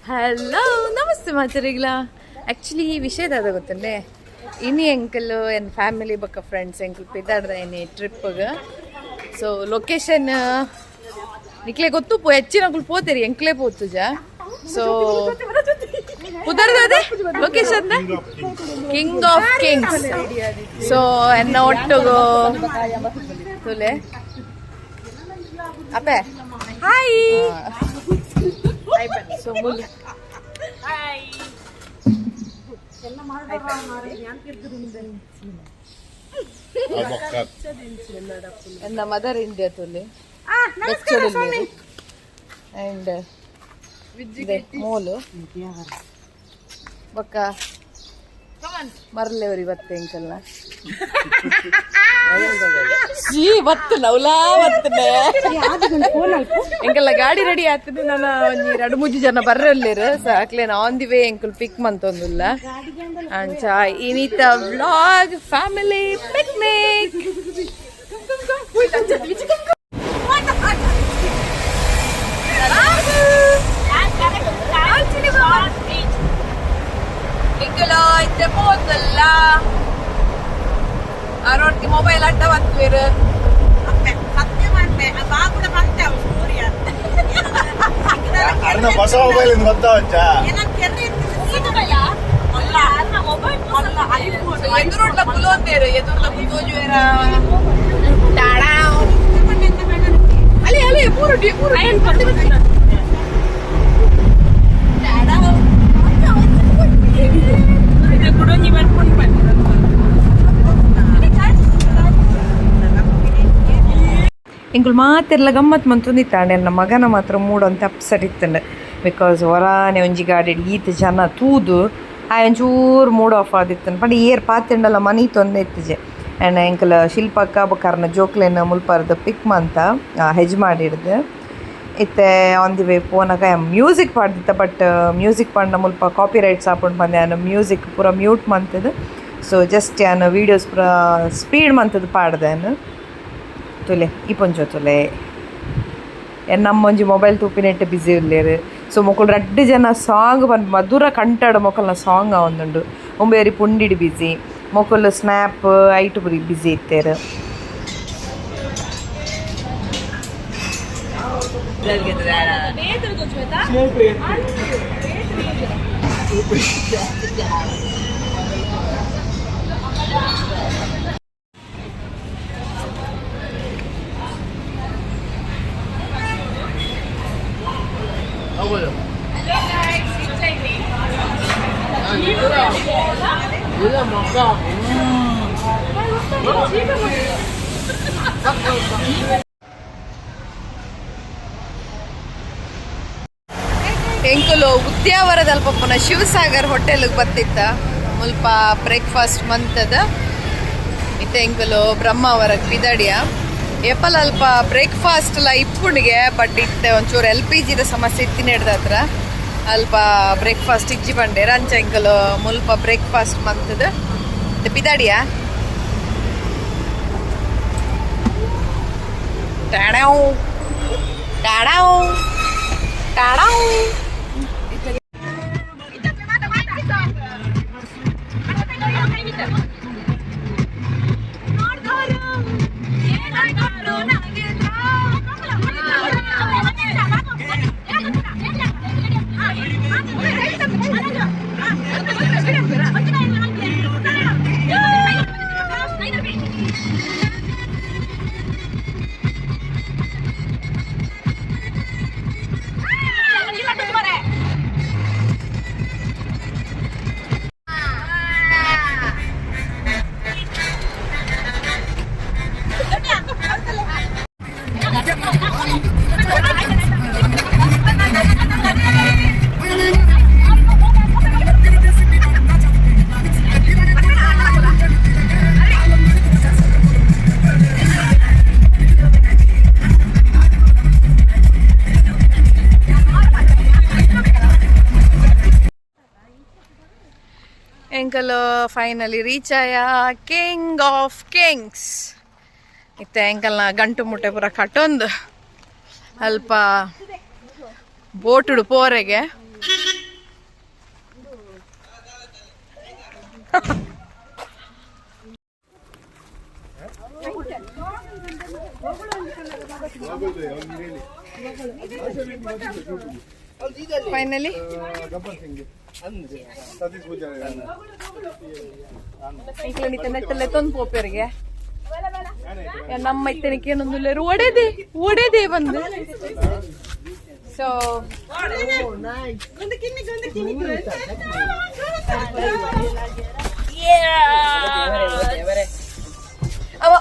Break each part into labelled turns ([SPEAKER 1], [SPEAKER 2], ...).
[SPEAKER 1] Hello ನಮಸ್ತೆ ಮಾತರಿಗ್ಲ actually ಈ ವಿಷಯದಾದ ಗೊತ್ತಂಡೆ ಇನಿ ಎಂಕಲ್ ಎನ್ ಫ್ಯಾಮಿಲಿ ಬಕ್ಕ ಫ್ರೆಂಡ್ಸ್ ಎಂಕಲ್ ಪಿದಾಡ್ದ ಏನಿ ಟ್ರಿಪ್ಗೆ ಸೊ ಲೊಕೇಶನ್ ನಿಕ್ಲೆ ಗೊತ್ತು ಹೆಚ್ಚಿನ ಅಂಕಲ್ ಪೋತೇರಿ ಎಂಕ್ಲೇ ಪೋತುಜ ಸೊ ಉದರ್ದೆ location king of kings so ಎನ್ನ ಒಟ್ಟುಗು ತುಲೆ ಅಪ್ಪೆ ಹಾಯ್ ಸೊ ಮುಲ್ ಎನ್ನ ಮದರ್ ಇಂಡಿಯಾ ತುಲೆ ಅಂಡ್ ಮೋಲು ಬೊಕ್ಕ ಮರಲೇವ್ರಿ ಬತ್ತೆ ಎಂಕಲ್ನ ಎಂಕಲ್ಲ ಗಾಡಿ ರೆಡಿ ಆಗ್ತದೆ ನಾನು ಒಂಜಿ 2-3 ಜನ ಬರ್ರಲ್ಲಿರು ಸಾಕ್ಲೇನ ಆನ್ ದಿ ವೇ ಎಂಕಲ್ ಪಿಕ್ ಮಂತೊಂದುಲ್ಲ ಅಂಚ ಇನಿತ ವ್ಲಾಗ್ ಫ್ಯಾಮಿಲಿ ಪಿಕ್ನಿಕ್ ಎಂಕಲ ಇತ್ತೆ ಪೋತಲ್ಲ ಆರೋಡ್ಗೆ ಮೊಬೈಲ್ ಅಡ್ಡ ಬಂದ್ವಿರು ಹೊಸ ಮೊಬೈಲ್ ಎದುರುಡ್ಲ ಕುಲೋಂದೇರು ಎದುರುಡ್ಲ ಕುಲೋಜುವೇರ ಅಲ್ಲಿ ಅಲ್ಲಿ ಮೂರು ಕುಡೋಂಜಿ ಬರ್ಕೊಂಡು ಬನ್ನಿ ಎಂಕುಲು ಮಾತೆಲ್ಲ ಗಮ್ಮತ್ ಮಂತುಂದಿತ್ತಾಂಡೆ ನನ್ನ ಮಗನ ಮಾತ್ರ ಮೂಡೊಂದು ಅಪ್ಸೆಟ್ ಇತ್ತಂಡೆ ಬಿಕಾಸ್ ಹೊರಾನೆ ಒಂಜಿ ಗಾಡಿ ಈತ ಜನ ತೂದು ಆ ಒಂಚೂರು ಮೂಡ್ ಆಫ್ ಆದಿತ್ತಂಡು ಪಂಡ ಏರ್ ಪಾತೆಂಡಲ್ಲ ಮನಿ ತೊಂದೆ ಇತ್ತಿಜೆ ಆ್ಯಂಡ್ ಎಂಕಲ್ ಶಿಲ್ಪಕ್ಕ ಬೊಕ್ಕರ್ನ ಜೋಕ್ಲೆನ ಮುಲ್ಪರ್ದು ಪಿಕ್ ಮಂತ ಹೆಜ್ ಮಾಡಿಡ್ದು ಇತ್ತೆ ಆನ್ ದಿ ವೇ ಪೋನಾಗ ಮ್ಯೂಸಿಕ್ ಪಾಡ್ದಿತ್ತ ಬಟ್ ಮ್ಯೂಸಿಕ್ ಪಾಡ್ನ ಮುಲ್ಪ ಕಾಪಿ ರೈಟ್ಸ್ ಹಾಕೊಂಡು ಬಂದೆ ನಾನು ಮ್ಯೂಸಿಕ್ ಪೂರ ಮ್ಯೂಟ್ ಮಂತದ್ದು ಸೊ ಜಸ್ಟ್ ನಾನು ವೀಡಿಯೋಸ್ ಪೂರ ಸ್ಪೀಡ್ ಮಂತದ್ದು ಪಾಡ್ದೆ ನಾನು ತುಲೆ ಈ ಪೊಂಚ ತುಲೆ ನಮ್ಮೊಂಜಿ ಮೊಬೈಲ್ ತೂಪಿನೆಟ್ಟು ಬ್ಯುಸಿ ಇರ್ಲೇರು ಸೊ ಮೊಕ್ಕಳು 2 ಜನ ಸಾಂಗ್ ಬಂದು ಮಧುರ ಕಂಠಾಡು ಮೊಕ್ಕಲ್ನ ಸಾಂಗ್ ಆವೊಂದುಂಡು ಒಂಬೇರಿ ಪುಂಡಿಡು ಬ್ಯುಸಿ ಮೊಕ್ಕಲು ಸ್ನ್ಯಾಪ್ ಐಟು ಪುರಿ ಬ್ಯುಸಿ ಇತ್ತೇರು ಎಂಕುಲು ಉದ್ಯಾವರದಲ್ಲಿ ಪಪ್ಪನ ಶಿವಸಾಗರ್ ಹೋಟೆಲ್ಗೆ ಬತ್ತಿತ್ತ ಮುಲ್ಪ ಬ್ರೇಕ್ಫಾಸ್ಟ್ ಮಂತದ ಇತ್ತೆ ಎಂಕುಲು ಬ್ರಹ್ಮಾವರಕ್ಕೆ ಬಿದಡಿಯ ಎಪ್ಪಲ್ ಅಲ್ಪ ಬ್ರೇಕ್ಫಾಸ್ಟ್ ಎಲ್ಲ ಇಪ್ಪುಣಿಗೆ ಬಟ್ ಇತ್ತೆ ಒಂಚೂರು LPGದ ಸಮಸ್ಯೆ ಇತ್ತಿನ ಹಿಡ್ದ ಹತ್ರ ಅಲ್ಪ ಬ್ರೇಕ್ಫಾಸ್ಟ್ ಇಜ್ಜಿ ಬಂಡೆ ರಂಚ ಎಂಕಲು ಮುಲ್ಪ ಬ್ರೇಕ್ಫಾಸ್ಟ್ ಮಂತದ ಬಿದಾಡಿಯ ಟಾಡಾವ್ ಟಾಡಾವ್ ಟಾಡಾವ್ ಎಂಕಲ್ ಫೈನಲಿ ರೀಚ್ ಆಯ ಕಿಂಗ್ ಆಫ್ ಕಿಂಗ್ಸ್ ಇತ್ತೆ ಎಂಕಲ್ನ ಗಂಟು ಮುಟ್ಟೆ ಪೂರ ಕಟ್ಟೊಂದು ಅಲ್ಪ ಬೋಟುಡು ಪೋರೆಗೆ ಫೈನಲಿ ನೆಟ್ಟಲ್ಲೇ ತಂದು ಪೋಪೇರಿಗೆ ನಮ್ಮ ಇತ್ತನಿಗೆ ಏನೊಂದು ಒಡೆದೇ ಬಂದು ಸೊ ಅವ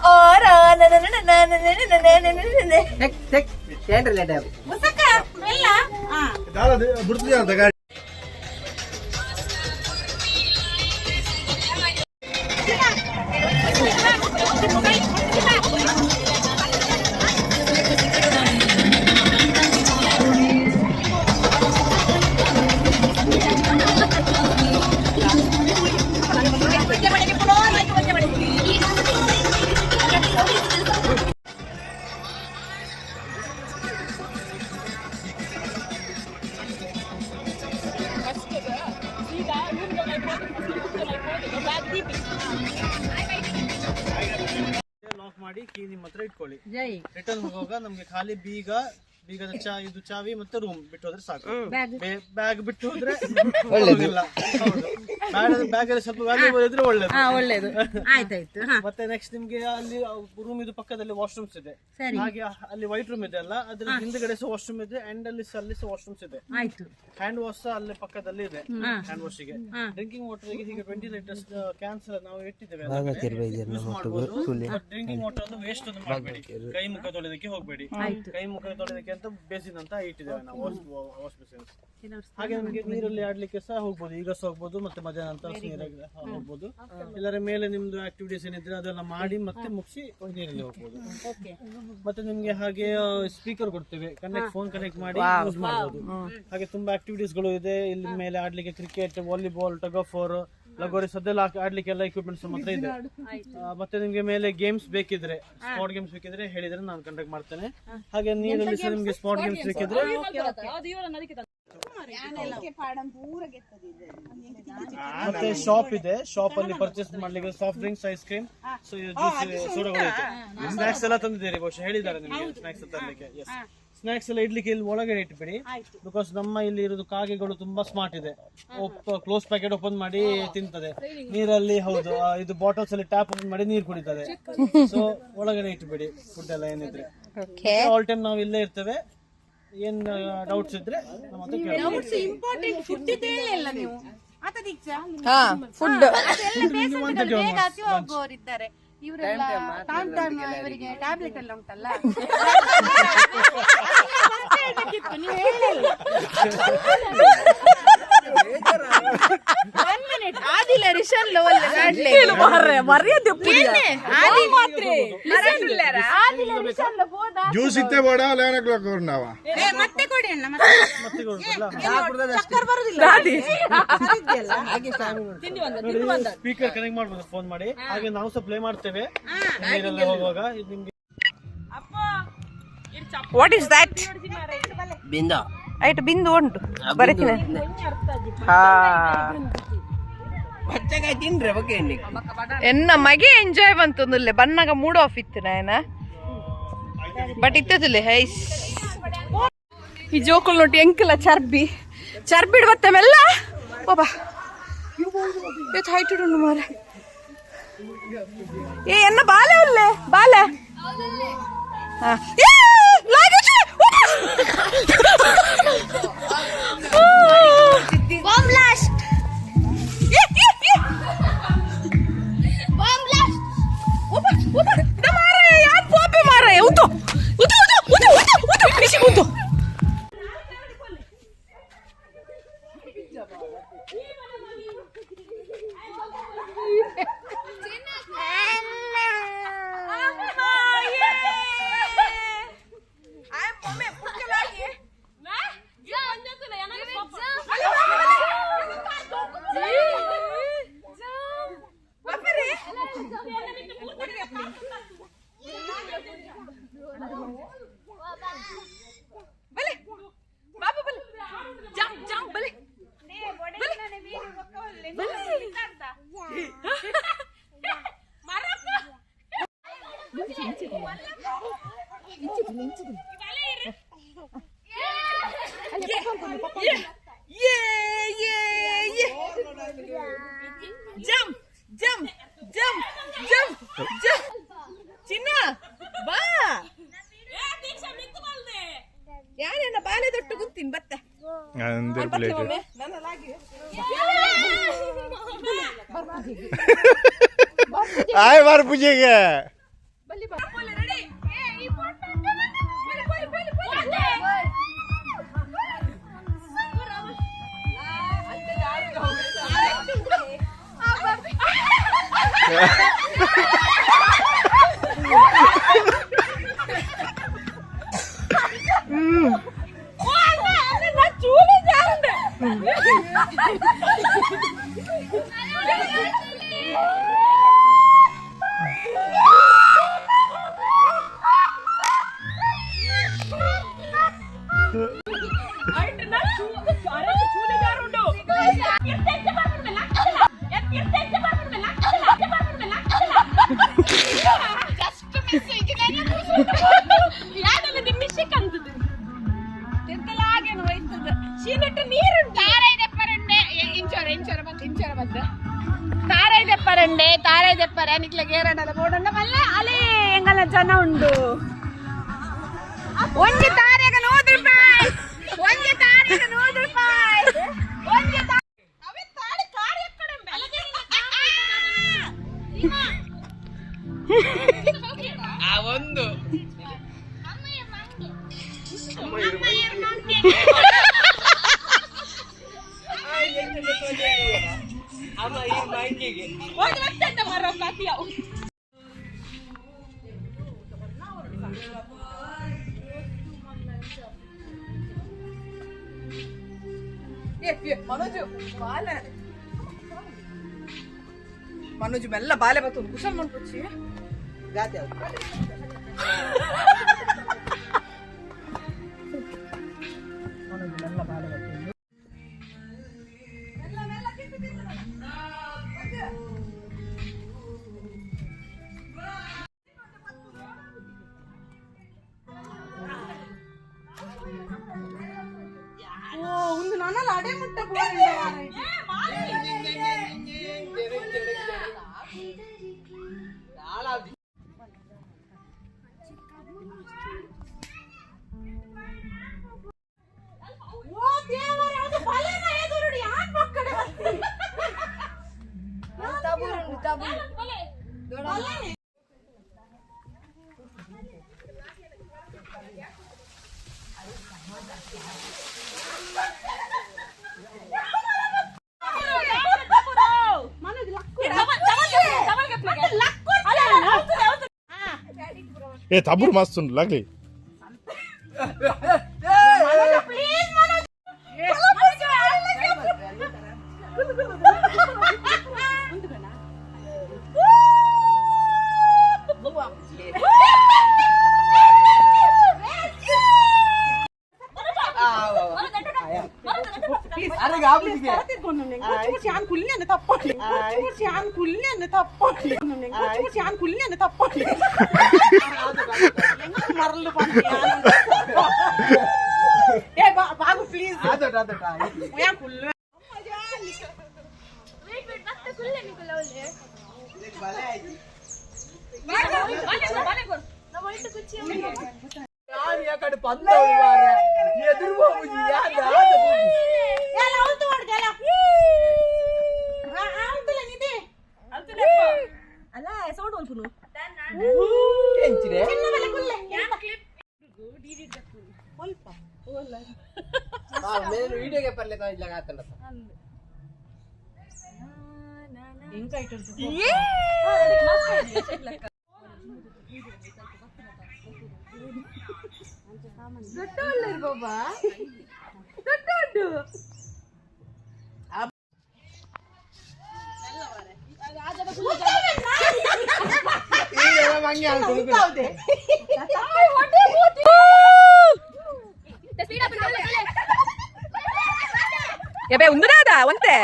[SPEAKER 2] ಲಾಕ್ ಮಾಡಿ ಕೀ ನಿಮ್ಮ ಹತ್ರ ಇಟ್ಕೊಳ್ಳಿ. ರಿಟರ್ನ್ ಹೋಗುವಾಗ ನಮ್ಗೆ ಖಾಲಿ ಬೀಗದ ಇದು ಚಾವಿ ಮತ್ತೆ ರೂಮ್ ಬಿಟ್ಟು ಹೋದ್ರೆ ಸಾಕು. ಬ್ಯಾಗ್ ಬಿಟ್ಟು ಹೋದ್ರೆ ಒಳ್ಳೇದಿಲ್ಲ. ಬ್ಯಾಗ್ ಅಲ್ಲಿ ಸ್ವಲ್ಪ ವ್ಯಾಲ್ಯೂಬಲ್ ಇದ್ರೆ ಒಳ್ಳೇದು. ಮತ್ತೆ ನೆಕ್ಸ್ಟ್ ನಿಮ್ಗೆ ಅಲ್ಲಿ ರೂಮ್ ಇದು ಪಕ್ಕದಲ್ಲಿ ವಾಶ್ರೂಮ್ಸ್ ಇದೆ. ಹಾಗೆ ಅಲ್ಲಿ ವೈಟ್ ರೂಮ್ ಇದೆ ಅಲ್ಲ, ಅದ್ರ ಹಿಂದ್ಗಡೆ ಸಹ ವಾಶ್ರೂಮ್ ಇದೆ ಅಂಡ್ ಅಲ್ಲಿ ಸಹ ವಾಶ್ರೂಮ್ಸ್ ಇದೆ. ಹ್ಯಾಂಡ್ ವಾಶ್ ಅಲ್ಲಿ ಪಕ್ಕದಲ್ಲಿ ಇದೆ. ಹ್ಯಾಂಡ್ ವಾಶ್ ಗೆ ಡ್ರಿಂಕಿಂಗ್ ವಾಟರ್ ಗೆ ಹೀಗೆ 20 ಲೀಟರ್ಸ್ ಕ್ಯಾನ್ಸ್ ನಾವು ಇಟ್ಟಿದ್ದೇವೆ. ಡ್ರಿಂಕಿಂಗ್ ವಾಟರ್ ಅನ್ನು ವೇಸ್ಟ್ ಅನ್ನು ಮಾಡಬೇಡಿ. ಕೈ ಮುಖ ತೊಳೆದಕ್ಕೆ ಹೋಗಬೇಡಿ. ಕೈ ಮುಖ ತೊಳೆದಕ್ಕೆ ಅಂತ ಬೇಸಿನ್ ಅಂತ ಇಟ್ಟಿದ್ದೇವೆ ನಾವು, ವಾಶ್ ಬೇಸಿನ್ಸ್. ಹಾಗೆ ನಿಮಗೆ ನೀರಲ್ಲಿ ಆಡ್ಲಿಕ್ಕೆ ಸಹ ಹೋಗ್ಬೋದು. ಈಗ ಸಹ ಹೋಗ್ಬೋದು, ಮತ್ತೆ ಮಧ್ಯಾಹ್ನ ನಂತರ ನೀರಲ್ಲಿ ಹೋಗ್ಬೋದು. ಎಲ್ಲರ ಮೇಲೆ ನಿಮ್ದು ಆಕ್ಟಿವಿಟೀಸ್ ಏನಿದ್ರೆ ಅದೆಲ್ಲ ಮಾಡಿ ಮತ್ತೆ ಮುಗಿಸಿ ನೀರಲ್ಲಿ ಹೋಗ್ಬೋದು. ಮತ್ತೆ ನಿಮ್ಗೆ ಹಾಗೆ ಸ್ಪೀಕರ್ ಕೊಡ್ತೇವೆ, ಫೋನ್ ಕನೆಕ್ಟ್ ಮಾಡಿ ಯೂಸ್ ಮಾಡಬಹುದು. ಹಾಗೆ ತುಂಬಾ ಆಕ್ಟಿವಿಟೀಸ್ ಗಳು ಇದೆ ಇಲ್ಲಿ ಮೇಲೆ ಆಡ್ಲಿಕ್ಕೆ. Cricket, volleyball, tug of war, lagori ಸದ್ದೆಲ್ಲ ಆಡ್ಲಿಕ್ಕೆ ಎಲ್ಲ ಎಕ್ವಿಪ್ಮೆಂಟ್ಸ್ ಮಾತ್ರ ಇದೆ. ಮತ್ತೆ ನಿಮ್ಗೆ ಮೇಲೆ ಗೇಮ್ಸ್ ಬೇಕಿದ್ರೆ, ಸ್ಪಾಟ್ ಗೇಮ್ಸ್ ಬೇಕಿದ್ರೆ ಹೇಳಿದ್ರೆ ನಾನು ಕಂಡಕ್ಟ್ ಮಾಡ್ತೇನೆ. ಹಾಗೆ ನೀರಲ್ಲಿ ಸಹ ನಿಮ್ಗೆ ಸ್ಪಾಟ್ ಗೇಮ್ಸ್ ಬೇಕಿದ್ರೆ ಮತ್ತೆ ಶಾಪ್ ಇದೆ. ಶಾಪ್ ಅಲ್ಲಿ ಪರ್ಚೇಸ್ ಮಾಡ್ಲಿಕ್ಕೆ soft drinks, ice cream, juice, ಸೋಡಾಗಳು ಇದೆ. ಸ್ನಾಕ್ಸ್ ಎಲ್ಲ ತಂದಿದ್ದೀರಿ, ಬಹುಶಃ ಹೇಳಿದ್ದಾರೆ ನಿಮಗೆ ಸ್ನಾಕ್ಸ್ ತರಲಿಕ್ಕೆ. ಸ್ನಾಕ್ಸ್ ಎಲ್ಲ ಇಡ್ಲಿಕ್ಕೆ ಇಲ್ಲಿ ಒಳಗಡೆ ಇಟ್ಬಿಡಿ. ಬಿಕಾಸ್ ನಮ್ಮ ಇಲ್ಲಿ ಇರೋದು ಕಾಗೆಗಳು ತುಂಬಾ ಸ್ಮಾರ್ಟ್ ಇದೆ. ಕ್ಲೋಸ್ ಪ್ಯಾಕೆಟ್ ಓಪನ್ ಮಾಡಿ ತಿಂತದೆ ನೀರಲ್ಲಿ. ಹೌದು, ಇದು ಬಾಟಲ್ಸ್ ಅಲ್ಲಿ ಟ್ಯಾಪ್ ಓಪನ್ ಮಾಡಿ ನೀರು ಕುಡಿತದೆ. ಸೊ ಒಳಗಡೆ ಇಟ್ಬಿಡಿ ಫುಡ್ ಎಲ್ಲ ಏನಿದ್ರೆ. ಆಲ್ ಟೈಮ್ ನಾವು ಇಲ್ಲೇ ಇರ್ತೇವೆ. ಏನ್ ಡೌಟ್ಸ್ ಇದ್ರೆ ನಮ್ಮ ಹತ್ರ ಕೇಳಿ.
[SPEAKER 3] ಇವರಿಗೆ ಟ್ಯಾಬ್ಲೆಟ್ ಎಲ್ಲ ಉಂಟಲ್ಲ.
[SPEAKER 4] ಜ್ಯೂಸ್ ಇತ್ತೆ ಬೇಡ, 11 o'clock ನಾವು
[SPEAKER 3] ಮತ್ತೆ ಕೊಡಿ ಅಣ್ಣ.
[SPEAKER 2] ಸ್ಪೀಕರ್ ಕನೆಕ್ಟ್ ಮಾಡ್ಬೋದು ಫೋನ್ ಮಾಡಿ. ಹಾಗೆ ನಾವು ಸಹ ಪ್ಲೇ ಮಾಡ್ತೇವೆ ನೀರೆಲ್ಲ ಹೋಗುವಾಗ. ನಿಮ್ಗೆ
[SPEAKER 1] ವಾಟ್ ಇಸ್ ದಟ್?
[SPEAKER 5] ಬಿಂದು
[SPEAKER 1] ಐಟ್ ಬಿಂದು ಉಂಟು ಬರೀತೀನಿ. ಎನ್ನ ಮಗೆ ಎಂಜಾಯ್ ಬಂತಂದುಲ್ಲೆ ಬನ್ನಗ ಮೂಡ್ ಆಫ್ ಇತ್ತು ನಾಯನ. ಬಟ್ ಇತ್ತದಿಲ್ಲ ಹೈಸ್ ಈ ಜೋಕುಲ್ ನೋಟಿ ಎಂಕಲ ಚರ್ಬಿಡ್ ಬತ್ತೆ ಮೆಲ್ಲ ಬಾಬಾ ಇವತ್ತು ಹೈಟ್ ಉಂಡು ಮಾರ. ಏ ಎನ್ನ ಬಾಲೆ ಉಲ್ಲೆ ಬಾಲೆ jump jump jump jump jump ಚಿನ್ನ ಬಾ ಯಾರೇನ ಬಾಲೆ ದೊಟ್ಟು ಗುಂತೀನಿ ಬತ್ತ
[SPEAKER 4] ಆಯ್ ಬಾರ್ ಪೂಜೆಗೆ
[SPEAKER 3] താരേ തെപ്പര എനിക്കുള്ള കേരള ബോർഡുണ്ട് മല്ല അലേ എങ്ങനെ ജന ഉണ്ട് ಒಂಜಿ ತಾರೆಗೆ 100 ರೂಪಾಯಿ ಒಂಜಿ ತಾರೆಗೆ 100 ರೂಪಾಯಿ ಒಂಜಿ ಅವೇ ತಾರೆ ಕಾರ್ ಎಕ್ಕಡೆ
[SPEAKER 5] ಆ ಒಂದು
[SPEAKER 3] ಅಮ್ಮಯ್ಯ ಮಂಗೆ
[SPEAKER 5] ಅಮ್ಮ ಈ ಮಂಗಿಗೆ
[SPEAKER 3] ಒಂದು ವರ್ಷದ ಮರೋ ಕಾತಿಯವು
[SPEAKER 1] ಮನೋಜ್ ಮೆಲ್ಲ ಬಾಲೆ ಬತ್ತು ಕುಶಲ್ ಮಾಡ್ಕೊಚ್ಚಿ ಗಾದೆ ಮನೋಜ್ ಮೆಲ್ಲ ಬಾಲೆ ಬತ್ತು ಒಂದು ನಾನಲ್ಲ ಅಡೆ ಮುಟ್ಟ
[SPEAKER 4] ए ताबूर मस्त लागली
[SPEAKER 1] మరలు బాగు ప్లీజ్
[SPEAKER 5] అక్కడ పండు ఎదురు బాబుజీ
[SPEAKER 1] ಅಲ್ಲ ಸೌಂಡ್ ಒಲ್ಪುನು
[SPEAKER 5] వీడియోకి పర్లేదు ఇట్లా కాకుండా
[SPEAKER 1] ఇంకా ఇటు దొడ్డోళ్ళు బాబా దొడ్డోడు ಎಬೆ ಉಂದರಾದ ಒಂತೆ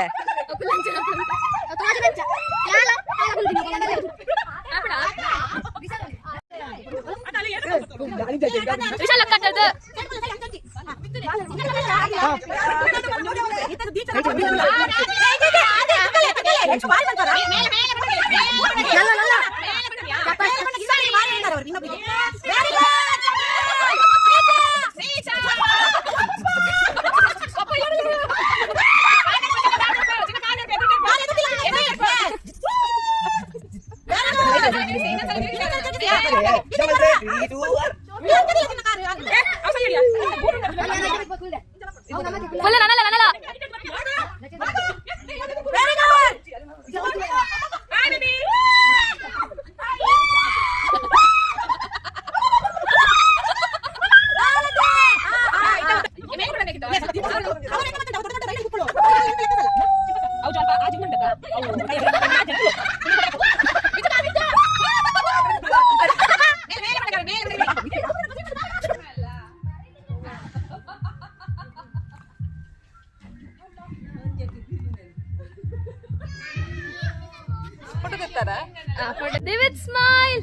[SPEAKER 6] David smile.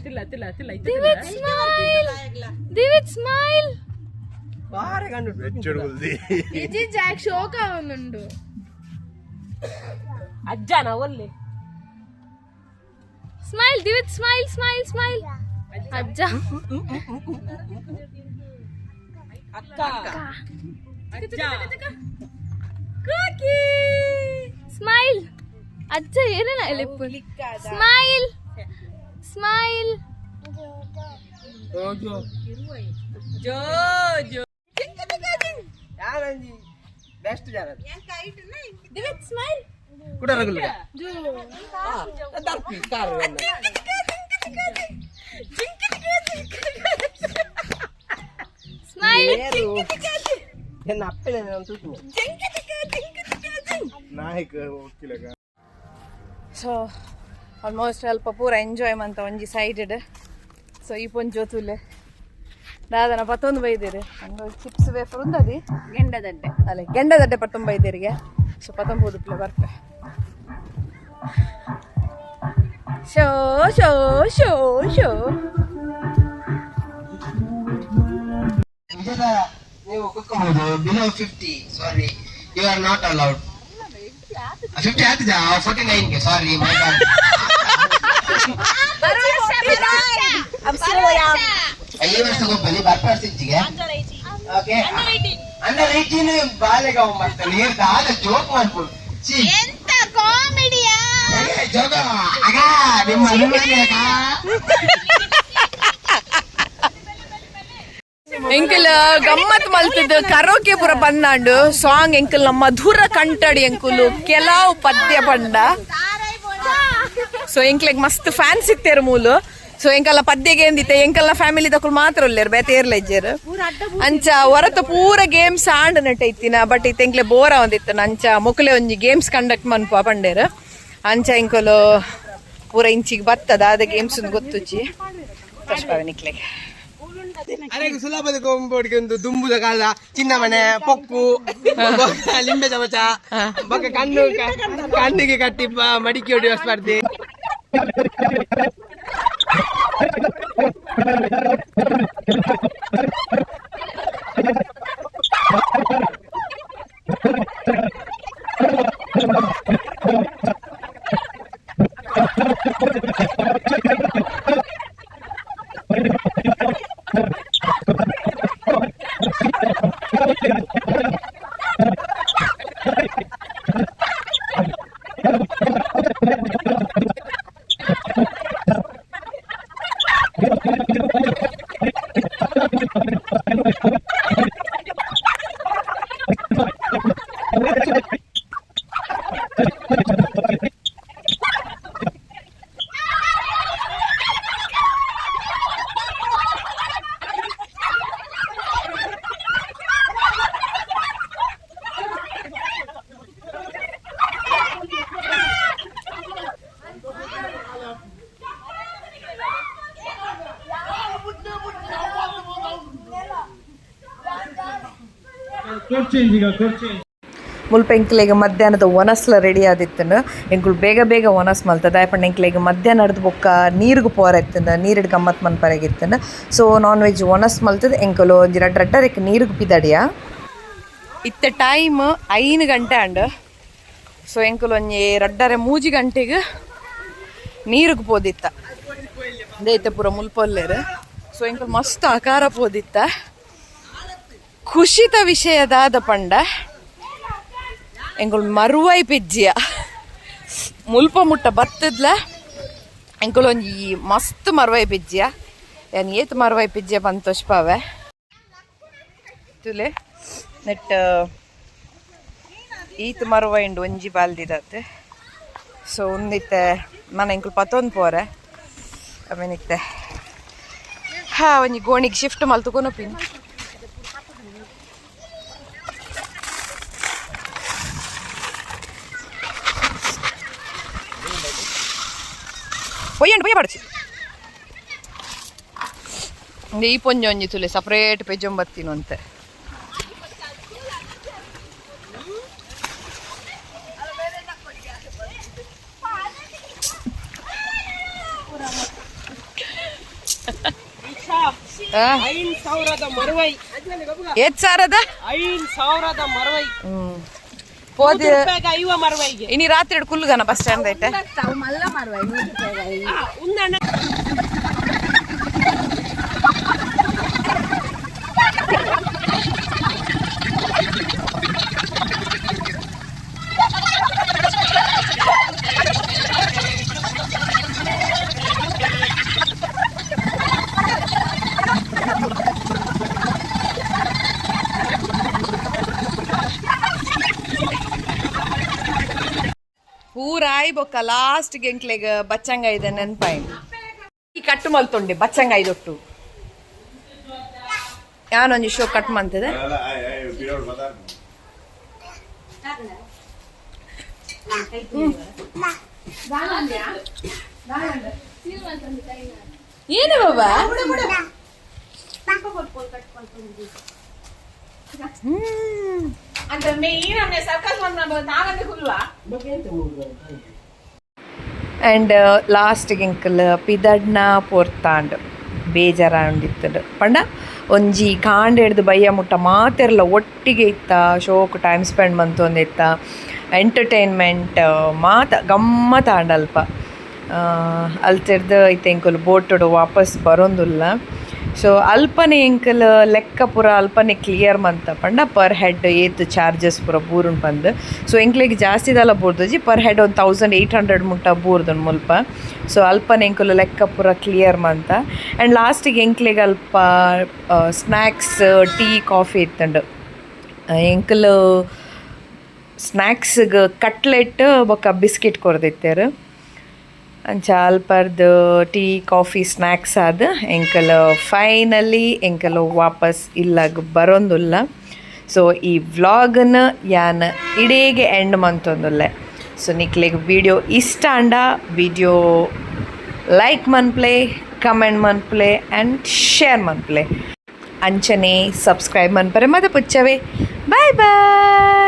[SPEAKER 6] David smile. David smile. ఇది జాక్ షోక్ అవునుండు
[SPEAKER 5] అజ్జానా ఒల్లే
[SPEAKER 6] smile Divith smile smile smile అజ్జా
[SPEAKER 5] అక్క
[SPEAKER 6] కుకీ స్మైల్ అజ్జా ఏనేనా లిప్ స్మైల్ స్మైల్
[SPEAKER 5] జో ಯಾರಂಜಿ ಬೆಸ್ಟ್ ಜಾರ
[SPEAKER 6] దివిత్ స్మైల్
[SPEAKER 5] ಕೂಡ ರಗುಲ ದರ್ಪಿ ಕಾರ್
[SPEAKER 6] ಸ್మైಲ್
[SPEAKER 5] ನನ್ನ ಅಪ್ಪಳೆ ನಾನು ತೂತು
[SPEAKER 4] ನಾಯಕ ಹೋಗ್ತಿಲ್ಲ
[SPEAKER 1] ಸೊ ಆಲ್ಮೋಸ್ಟ್ ಸ್ವಲ್ಪ ಪೂರ ಎಂಜಾಯ್ ಮಂತ ಒಂಜಿ ಸೈಡೆಡ್ ಸೊ ಈ ಪೊಂಜಿ ಜೋತುಲೆ ದಾದನ ಪತ್ತೊಂದು ಬೈದೇರಿ ಒಂದು ಚಿಪ್ಸ್ ವೇಫರ್ ಉಂದದಿ ಗೆಂಡದಡ್ಡೆ ಅಲ್ಲ ಗೆಂಡದಡ್ಡೆ ಪತ್ತೊಂದು ಬೈದೇರಿಗೆ ಸೊ ಪತ್ತೊಂಬತ್ತು ಪ್ಲೇ ಬರ್ಪೆ ಶೋ ಶೋ ಶೋ ಶೋ
[SPEAKER 7] ನೀವು ಕುತ್ಕೊಬಹುದು below 50 sorry you are not allowed 50 ಆಗಿದೆ 49 ಗೆ ಸಾರಿ ಮೈ ಗಾಡ್ ಐ ವರ್ಷ ಹೋಗ್ಬಲ್ಲಿ ಬರ್ಪಾಡ್ತಿದ್ದಿಗೆ ಓಕೆ ಅಂಡರ್ 18 ಬಾಲೆಗಾವ್ ಮಾಡ್ತಾರೆ ನೀರು ಆಗ ಜೋಕ್ ಮಾಡ್ಬೋದು
[SPEAKER 3] ಎಂತ ಕಾಮಿಡಿಯಾ
[SPEAKER 7] ಜೋಗ ಆಗ ನಿಮ್ಮ
[SPEAKER 1] ಎಂಕಲ್ ಗಮ್ಮತ್ ಮಲ್ತಿದ್ದು ಕರೋಕೆ ಪುರ ಪನ್ನಾಂಡು ಸಾಂಗ್ ಎಂಕಲ್ ಮಧುರ ಕಂಠಡಿ ಎಂಕುಲು ಕೆಲವು ಪದ್ಯ ಪಂಡ ಸೊ ಎಂಕ್ಲೆಗ್ ಮಸ್ತ್ ಫ್ಯಾನ್ಸ್ ಇತ್ತೇರು ಮೂಲು ಸೊ ಎಂಕಲ್ಲ ಪದ್ಯಗೆ ಎಂದಿತ್ತೆ ಎಂಕಲ್ನ ಫ್ಯಾಮಿಲಿ ತಕುಲ್ ಮಾತ್ರ ಉಲ್ಲೇರು ಬೇತೆ ಏರ್ಲೆಜ್ಜೇರು ಅಂಚ ಹೊರತು ಪೂರ ಗೇಮ್ಸ್ ಆಂಡ್ ನೆಟ್ ಐತಿನ ಬಟ್ ಇತ್ತೆ ಎಂಕ್ಲೆ ಬೋರ ಒಂದಿತ್ತು ಅಂಚ ಮೊಕಲೆ ಒಂಜಿ ಗೇಮ್ಸ್ ಕಂಡಕ್ಟ್ ಮನ್ಪ ಪಂಡೇರು ಅಂಚ ಎಂಕಲು ಪೂರ ಇಂಚಿಗೆ ಬತ್ತದ ಅದ ಗೇಮ್ಸ್ ಗೊತ್ತುಚ್ಚಿ ಕಷ್ಟ ನಿಕ್ಲೆಗೆ
[SPEAKER 5] ಅರೆಗೆ ಸುಲಭದ ಕೊಂಬೋಡಿಗೆ ಒಂದು ದುಂಬುದ ಕಾಲ ಚಿನ್ನ ಮನೆ ಪೊಕ್ಕು ಲಿಂಬೆ ಚಮಚ ಬೊಕ್ಕ ಕಣ್ಣಿಗೆ ಕಟ್ಟಿ ಮಡಿಕೆ ಹೊಡೆಯುವ ಸ್ಪರ್ಧೆ
[SPEAKER 1] ಮುಲ್ಪ ಎಂಕ್ಲೆಗ್ ಮಧ್ಯಾಹ್ನದ ಒನಸ್ಲ ರೆಡಿ ಆದಿತ್ತನು ಎಂಕುಲು ಬೇಗ ಬೇಗ ಒನಸ್ ಮಲ್ತದ ಆಯ್ಪಂಡ ಎಂಕ್ಲೆಗ್ ಮಧ್ಯಾಹ್ನ ನಡ್ದು ಬೊಕ್ಕ ನೀರ್ಗ್ ಪೋರ ಇತ್ತನ ನೀರಿಡ್ ಗಮ್ಮತ್ ಮನ್ಪರೆಗಿತ್ತನ ಸೊ ನಾನ್ ವೆಜ್ ಒನಸ್ ಮಲ್ತದ ಎಂಕುಲು ಒಂಜಿ ರಡ್ಡ ರೆಕ್ ನೀರ್ಗ್ ಪಿದಡಿಯ ಇತ್ತ ಟೈಮ್ 5 ಗಂಟೆ ಅಂಡ್ ಸೊ ಎಂಕುಲು ಒಂಜಿ 2:30-3 ಗಂಟೆಗೆ ನೀರಿಗೆ ಪೋದಿತ್ತ ದೈತೆ ಪೂರ ಮುಲ್ಪೊಲ್ಲೇರು ಸೊ ಎಂಕುಲು ಮಸ್ತ್ ಆಕಾರ ಪೋದಿತ್ತ ಖುಷಿತ ವಿಷಯದಾದ ಪಂಡ ಎಂಕುಲು ಮರುವೈ ಪಿಜ್ಜಿಯ ಮುಲ್ಪ ಮುಟ್ಟ ಬತ್ತದ್ಲ ಎಂಕುಲು ಒಂಜಿ ಮಸ್ತ್ ಮರುವೈ ಪಿಜ್ಜಿಯ ಯಾನ್ ಏತ್ ಮರುವೈ ಪಿಜ್ಜಿಯ ಬಂತೋಷ್ಪಾವೆ ತುಲೆ ನೆಟ್ ಈತ್ ಮರುವೈ ಉಂಡು ಒಂಜಿ ಬಾಲ್ದಿದತ್ತೆ ಸೊ ಒಂದಿತ್ತೆ ಮನ ಎಂಕುಲು ಪತ್ತೊಂದು ಪೋರೆ ಆಮೇನಿತ್ತೆ ಒಂಜಿ ಗೋಣಿಗೆ ಶಿಫ್ಟ್ ಮಲ್ತುಕೊನೊಪಿನಿ పొయ్యండి పొయ్యబడచ్చు ఈ పొంజి ಒಂಜಿ ತುಲೆ ಸಪ್ರೇಟ್ ಪೆಜೊಂಬತ್ತಿನ ಅಂತೆ ಏತ್ ಸಾರದ పోది ఇని రాత్రి కుల్లుగాన బస్ స్టాండ్ అయితే ಪೂರಾಯಿ ಬೊಕ್ಕ ಲಾಸ್ಟ್ ಎಂಕ್ಲೆಗ್ ಬಚ್ಚಂಗ ಇದೆ ನೆನ್ಪಾಯಿ ಈ ಕಟ್ಟು ಮಲ್ತೊಂಡೆ ಬಚ್ಚಂಗ ಐದೊಟ್ಟು ಯಾನೊಂಜಿ ಶೋ ಕಟ್ ಮಂತದೆ ಏನು ಬಾಬಾ ಅಂಡ್ ಲಾಸ್ಟ್ಗೆ ಎಂಕಲ್ ಪಿದಡ್ನ ಪೊರ್ತಾಂಡ್ ಬೇಜಾರಾಂಡಿತ್ತಡು ಪಂಡ ಒಂಜಿ ಕಾಂಡೆ ಹಿಡ್ದು ಬಯ್ಯ ಮುಟ್ಟ ಮಾತೆರ್ಲ ಒಟ್ಟಿಗೆ ಇತ್ತ ಶೋಕ್ ಟೈಮ್ ಸ್ಪೆಂಡ್ ಮಂತೊಂದಿತ್ತ ಎಂಟರ್ಟೈನ್ಮೆಂಟ್ ಮಾತ ಗಮ್ಮತ್ ಆಂಡಲ್ಪ ಅಲ್ತಿರ್ದು ಐತೆ ಎಂಕುಲು ಬೋಟುಡು ವಾಪಸ್ ಬರೋಂದುಲ್ಲ ಸೊ ಅಲ್ಪನೆ ಎಂಕಲ್ ಲೆಕ್ಕ ಪೂರ ಅಲ್ಪನೆ ಕ್ಲಿಯರ್ ಮಂತ ಪಂಡ ಪರ್ ಹೆಡ್ ಏತ್ ಚಾರ್ಜಸ್ ಪೂರ ಬೂರುಂಡು ಬಂದು ಸೊ ಎಂಕ್ಲೆಗ್ ಜಾಸ್ತಿದಲ್ಲ ಬೂರ್ದಜಿ ಪರ್ ಹೆಡ್ ಒಂದು 1800 ಮುಟ್ಟ ಬೂರ್ದುಂಡು ಮುಲ್ಪ ಸೊ ಅಲ್ಪನೆ ಎಂಕುಲು ಲೆಕ್ಕ ಪೂರ ಕ್ಲಿಯರ್ ಮಂತ ಆ್ಯಂಡ್ ಲಾಸ್ಟಿಗೆ ಎಂಕ್ಲೆಗ್ ಅಲ್ಪ ಸ್ನ್ಯಾಕ್ಸ್ ಟೀ ಕಾಫಿ ಇತ್ತಂಡು ಎಂಕಲ್ ಸ್ನ್ಯಾಕ್ಸ್ಗೆ ಕಟ್ಲೆಟ್ ಬೊಕ್ಕ ಬಿಸ್ಕಿಟ್ ಕೊರ್ದಿತ್ತೇರು ಅಂಚ ಅಲ್ಪರ್ದು ಟೀ ಕಾಫಿ ಸ್ನ್ಯಾಕ್ಸ್ ಆದ ಎಂಕಲ್ ಫೈನಲಿ ಎಂಕಲು ವಾಪಸ್ ಇಲ್ಲಾಗ ಬರೋಂದುಲ್ಲ ಸೊ ಈ ವ್ಲಾಗನ್ನ ಯಾನ್ ಇಡೀಗೆ ಎಂಡ್ ಮಂತೊಂದುಲ್ಲೆ ಸೊ ನಿಕ್ಲೆಗ್ ವಿಡಿಯೋ ಇಷ್ಟ ಅಂಡ ವಿಡಿಯೋ ಲೈಕ್ ಮನ್ಪ್ಲೆ ಕಮೆಂಟ್ ಮನ್ಪ್ಲೆ ಆ್ಯಂಡ್ ಶೇರ್ ಮನ್ಪ್ಲೆ ಅಂಚನೆ ಸಬ್ಸ್ಕ್ರೈಬ್ ಮನ್ಪರೆ ಮದ ಪುಚ್ಚವೆ ಬಾಯ್ ಬಾಯ್